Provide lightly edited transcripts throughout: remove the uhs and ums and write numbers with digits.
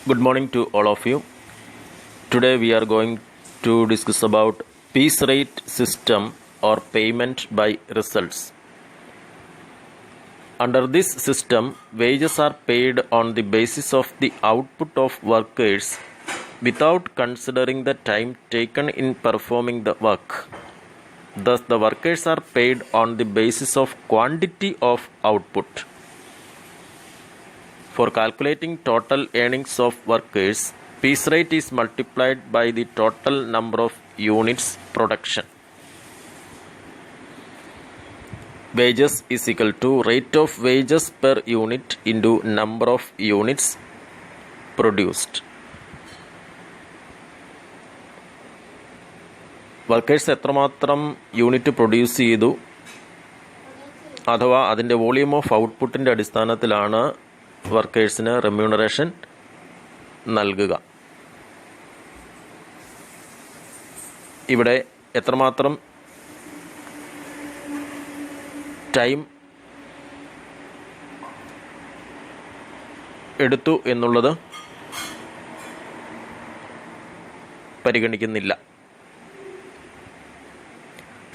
Good morning to all of you. Today we are going to discuss about piece rate system or payment by results. Under this system, wages are paid on the basis of the output of workers without considering the time taken in performing the work. Thus, the workers are paid on the basis of quantity of output. For calculating total earnings of workers, piece rate is multiplied by the total number of units production. Wages is equal to rate of wages per unit into number of units produced. Workers എത്രമാത്രം unit produce ചെയ്തു അഥവാ അതിൻ്റെ volume of ഔട്ട്പുട്ടിൻ്റെ അടിസ്ഥാനത്തിലാണ് വർക്കേഴ്സിന് remuneration നൽകുക. ഇവിടെ എത്രമാത്രം time എടുത്തു എന്നുള്ളത് പരിഗണിക്കുന്നില്ല.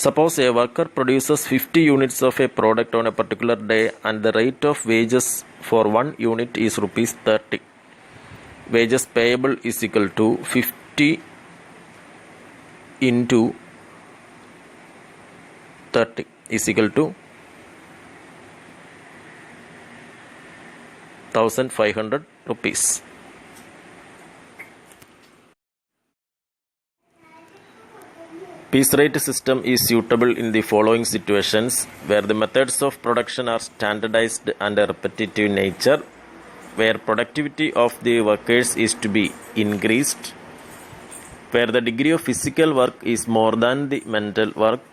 Suppose a worker produces 50 units of a product on a particular day and the rate of wages for one unit is rupees 30. Wages payable is equal to 50 into 30 is equal to 1500 rupees. Piece rate system is suitable in the following situations where the methods of production are standardized and repetitive in nature, where productivity of the workers is to be increased, where the degree of physical work is more than the mental work,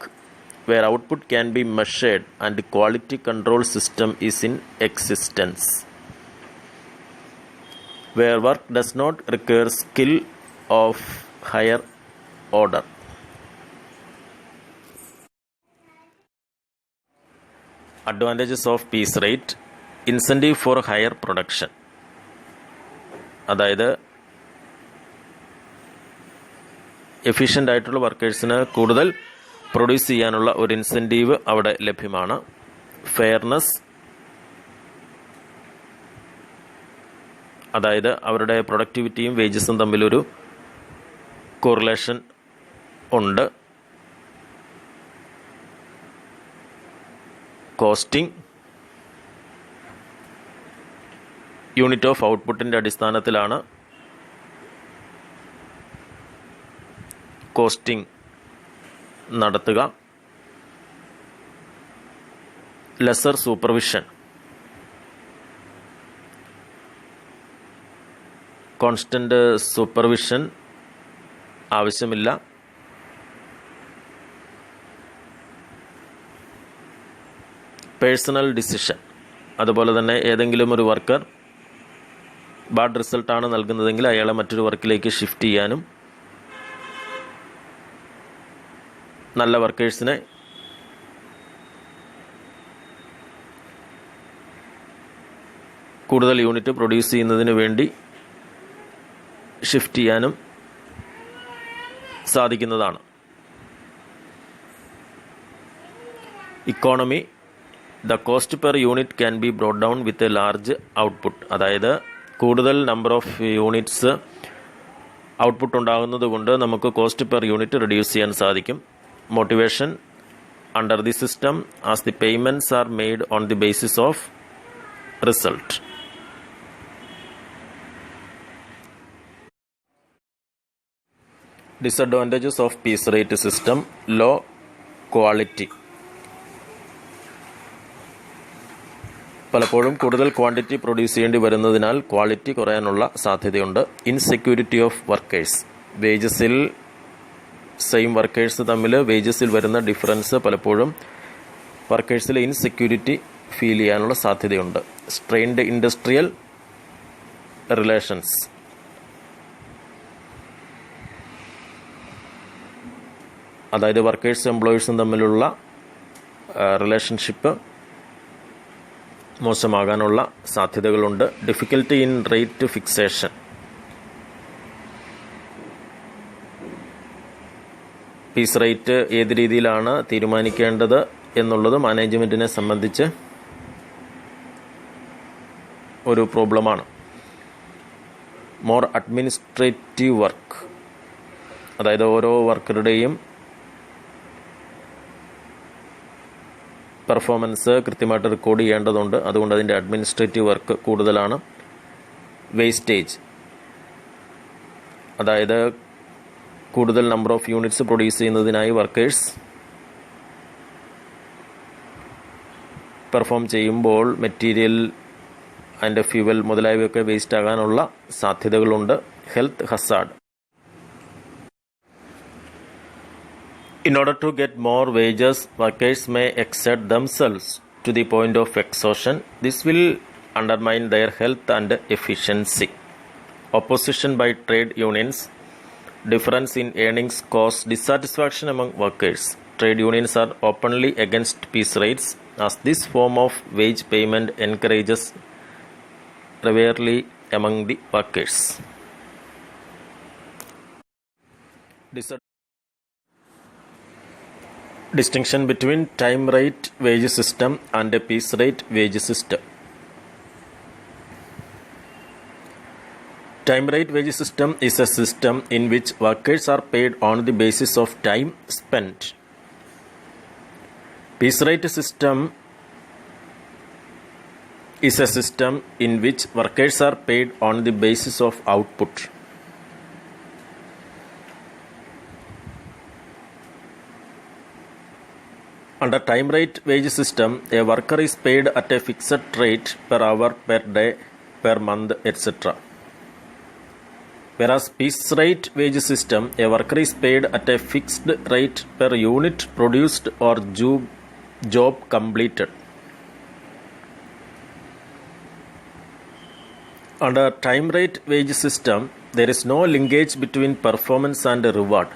where output can be measured and quality control system is in existence, where work does not require skill of higher order. Advantages of piece rate: incentive for higher production. അതായത് efficient ആയിട്ടുള്ള വർക്കേഴ്സിന് കൂടുതൽ produce ചെയ്യാനുള്ള ഒരു incentive അവിടെ ലഭ്യമാണ്. Fairness, അതായത് അവരുടെ പ്രൊഡക്ടിവിറ്റിയും വേജസും തമ്മിലൊരു കോറിലേഷൻ ഉണ്ട്. കോസ്റ്റിംഗ്, യൂണിറ്റ് ഓഫ് ഔട്ട്പുട്ടിൻ്റെ അടിസ്ഥാനത്തിലാണ് കോസ്റ്റിംഗ് നടത്തുക. ലെസർ സൂപ്പർവിഷൻ, കോൺസ്റ്റൻ്റ് സൂപ്പർവിഷൻ ആവശ്യമില്ല. പേഴ്സണൽ ഡിസിഷൻ, അതുപോലെ തന്നെ ഏതെങ്കിലും ഒരു വർക്കർ ബാഡ് റിസൾട്ടാണ് നൽകുന്നതെങ്കിൽ അയാളെ മറ്റൊരു വർക്കിലേക്ക് ഷിഫ്റ്റ് ചെയ്യാനും നല്ല വർക്കേഴ്സിനെ കൂടുതൽ യൂണിറ്റ് പ്രൊഡ്യൂസ് ചെയ്യുന്നതിന് വേണ്ടി ഷിഫ്റ്റ് ചെയ്യാനും സാധിക്കുന്നതാണ്. Economy, the cost per unit can be brought down with a large output. അതായത് കൂടുതൽ നമ്പർ ഓഫ് യൂണിറ്റ്സ് ഔട്ട്പുട്ട് ഉണ്ടാകുന്നത് കൊണ്ട് നമുക്ക് കോസ്റ്റ് പെർ യൂണിറ്റ് റിഡ്യൂസ് ചെയ്യാൻ സാധിക്കും. Motivation under the system as the payments are made on the basis of result. Disadvantages of piece rate system: low quality. പലപ്പോഴും കൂടുതൽ quantity produce ചെയ്യേണ്ടി വരുന്നതിനാൽ quality കുറയാനുള്ള സാധ്യതയുണ്ട്. ഇൻസെക്യൂരിറ്റി ഓഫ് വർക്കേഴ്സ്, വേജസിൽ same workers തമ്മിൽ വേജസിൽ വരുന്ന ഡിഫറൻസ് പലപ്പോഴും വർക്കേഴ്സിൽ ഇൻസെക്യൂരിറ്റി ഫീൽ ചെയ്യാനുള്ള സാധ്യതയുണ്ട്. സ്ട്രെയിൻഡ് ഇൻഡസ്ട്രിയൽ റിലേഷൻസ്, അതായത് വർക്കേഴ്സും എംപ്ലോയീസും തമ്മിലുള്ള റിലേഷൻഷിപ്പ് മോശമാകാനുള്ള സാധ്യതകളുണ്ട്. Difficulty in rate fixation, piece rate ഏത് രീതിയിലാണ് തീരുമാനിക്കേണ്ടത് എന്നുള്ളത് മാനേജ്മെൻറ്റിനെ സംബന്ധിച്ച് ഒരു പ്രോബ്ലമാണ്. മോർ അഡ്മിനിസ്ട്രേറ്റീവ് വർക്ക്, അതായത് ഓരോ വർക്കറുടെയും പെർഫോമൻസ് കൃത്യമായിട്ട് റെക്കോർഡ് ചെയ്യേണ്ടതുണ്ട്. അതുകൊണ്ട് അതിൻ്റെ അഡ്മിനിസ്ട്രേറ്റീവ് വർക്ക് കൂടുതലാണ്. വേസ്റ്റേജ്, അതായത് കൂടുതൽ നമ്പർ ഓഫ് യൂണിറ്റ്സ് പ്രൊഡ്യൂസ് ചെയ്യുന്നതിനായി വർക്കേഴ്സ് പെർഫോം ചെയ്യുമ്പോൾ മെറ്റീരിയൽ ആൻഡ് ഫ്യൂവൽ മുതലായവയൊക്കെ വേസ്റ്റ് ആകാനുള്ള സാധ്യതകളുണ്ട്. Health Hazard. In order to get more wages, workers may exert themselves to the point of exhaustion. This will undermine their health and efficiency. Opposition by trade unions. Difference in earnings cause dissatisfaction among workers. Trade unions are openly against piece rates, as this form of wage payment encourages rivalry among the workers. Distinction between time rate wage system and a piece rate wage system. Time rate wage system is a system in which workers are paid on the basis of time spent. Piece rate system is a system in which workers are paid on the basis of output. Under time rate wage system, a worker is paid at a fixed rate per hour, per day, per month, etc. Whereas piece rate wage system, a worker is paid at a fixed rate per unit produced or job completed. Under time rate wage system, there is no linkage between performance and reward.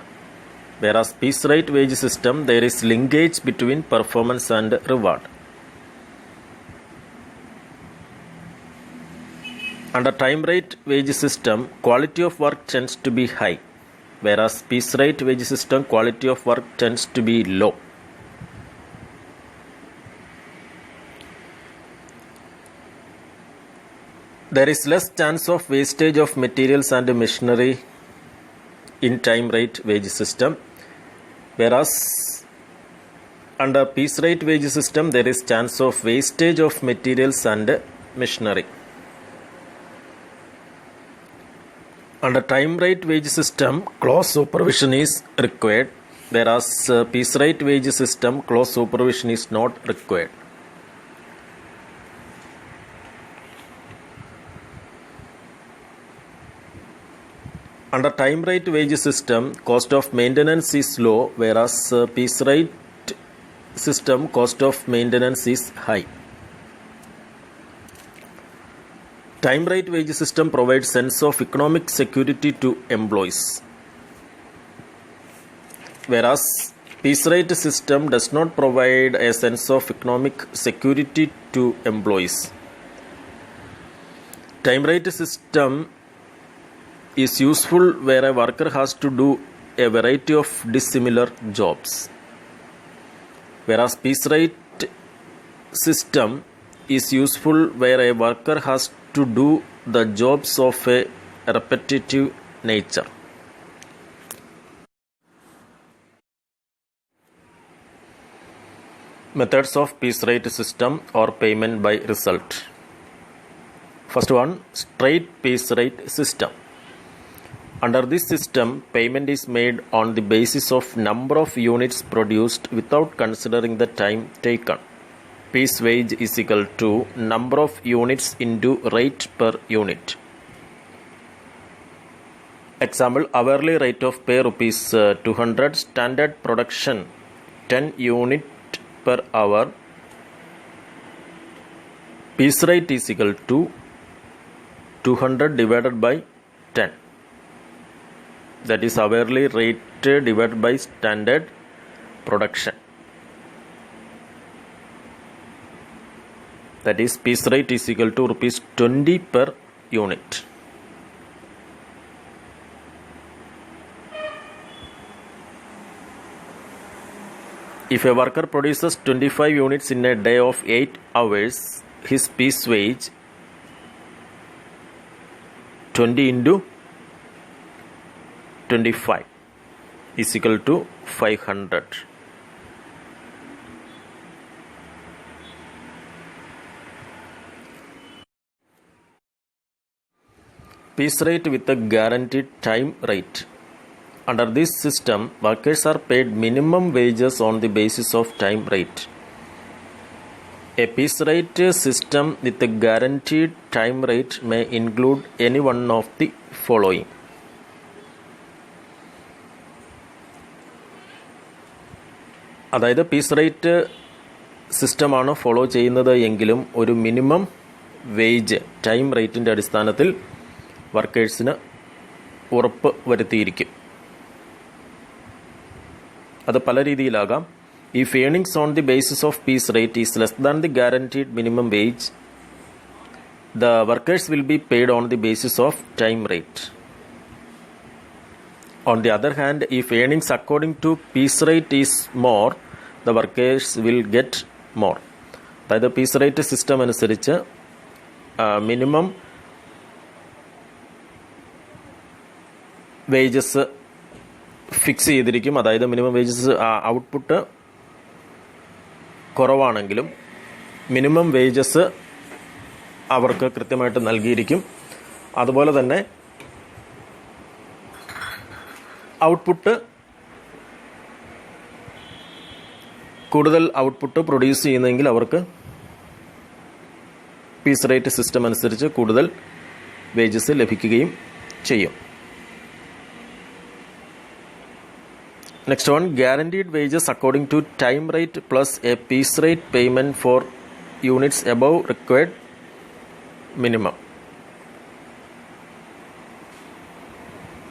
Whereas piece rate wage system, there is linkage between performance and reward. Under time rate wage system, quality of work tends to be high, whereas piece rate wage system, quality of work tends to be low. There is less chance of wastage of materials and machinery in time rate wage system, whereas under piece rate wage system there is chance of wastage of materials and machinery. Under time rate wage system, close supervision is required, whereas piece rate wage system, close supervision is not required. Under time rate wage system, cost of maintenance is low, whereas piece rate system, cost of maintenance is high. Time rate wage system provides sense of economic security to employees, whereas piece rate system does not provide a sense of economic security to employees. Time rate system is useful where a worker has to do a variety of dissimilar jobs, whereas piece rate system is useful where a worker has to do the jobs of a repetitive nature. Methods of piece rate system or payment by result. First one, straight piece rate system. Under this system, payment is made on the basis of number of units produced without considering the time taken. Piece wage is equal to number of units into rate per unit. Example, hourly rate of pay rupees 200, standard production 10 unit per hour. Piece rate is equal to 200 divided by 10. That is hourly rate divided by standard production. That is piece rate is equal to rupees 20 per unit. If a worker produces 25 units in a day of 8 hours, his piece wage 20 into 25 is equal to 500. Piece rate with a guaranteed time rate. Under this system, workers are paid minimum wages on the basis of time rate. A piece rate system with a guaranteed time rate may include any one of the following. അതായത് piece rate സിസ്റ്റമാണ് follow ചെയ്യുന്നത് എങ്കിലും ഒരു minimum wage time റേറ്റിൻ്റെ അടിസ്ഥാനത്തിൽ വർക്കേഴ്സിന് ഉറപ്പ് വരുത്തിയിരിക്കും. അത് പല രീതിയിലാകാം. If earnings on the basis of piece rate is less than the guaranteed minimum wage, the workers will be paid on the basis of time rate. On the other hand, if earnings according to piece rate is more, the workers will get more. അതായത് piece rate system അനുസരിച്ച് minimum wages fix ചെയ്തിരിക്കും. അതായത് minimum wages output കുറവാണെങ്കിലും minimum wages അവർക്ക് കൃത്യമായിട്ട് നൽകിയിരിക്കും. അതുപോലെ തന്നെ output കൂടുതൽ ഔട്ട്പുട്ട് പ്രൊഡ്യൂസ് ചെയ്യുന്നെങ്കിൽ അവർക്ക് പീസ് റേറ്റ് സിസ്റ്റം അനുസരിച്ച് കൂടുതൽ വേജസ് ലഭിക്കുകയും ചെയ്യും. Next one, guaranteed wages according to time rate plus a piece rate payment for units above required minimum.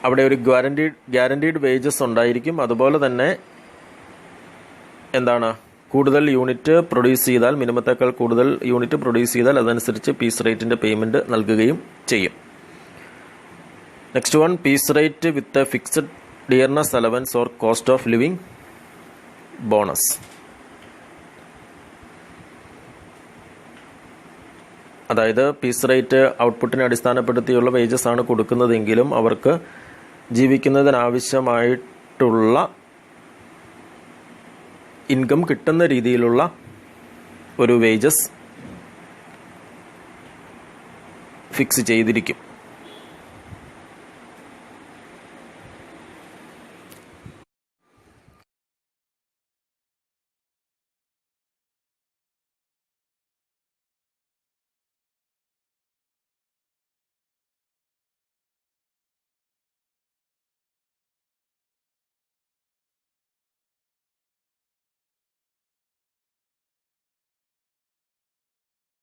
അവിടെ ഒരു ഗ്യാരണ്ടീഡ് വേജസ് ഉണ്ടായിരിക്കും. അതുപോലെ തന്നെ എന്താണ്, കൂടുതൽ യൂണിറ്റ് പ്രൊഡ്യൂസ് ചെയ്താൽ, മിനിമത്തേക്കാൾ കൂടുതൽ യൂണിറ്റ് പ്രൊഡ്യൂസ് ചെയ്താൽ അതനുസരിച്ച് പീസ് റേറ്റിൻ്റെ പേയ്മെൻറ്റ് നൽകുകയും ചെയ്യും. Next one, piece rate with a fixed dearness allowance or cost of living bonus. അതായത് പീസ് റേറ്റ് ഔട്ട്പുട്ടിനെ അടിസ്ഥാനപ്പെടുത്തിയുള്ള വേജസ് ആണ് കൊടുക്കുന്നതെങ്കിലും അവർക്ക് ജീവിക്കുന്നതിനാവശ്യമായിട്ടുള്ള ഇൻകം കിട്ടുന്ന രീതിയിലുള്ള ഒരു വേജസ് ഫിക്സ് ചെയ്തിരിക്കും.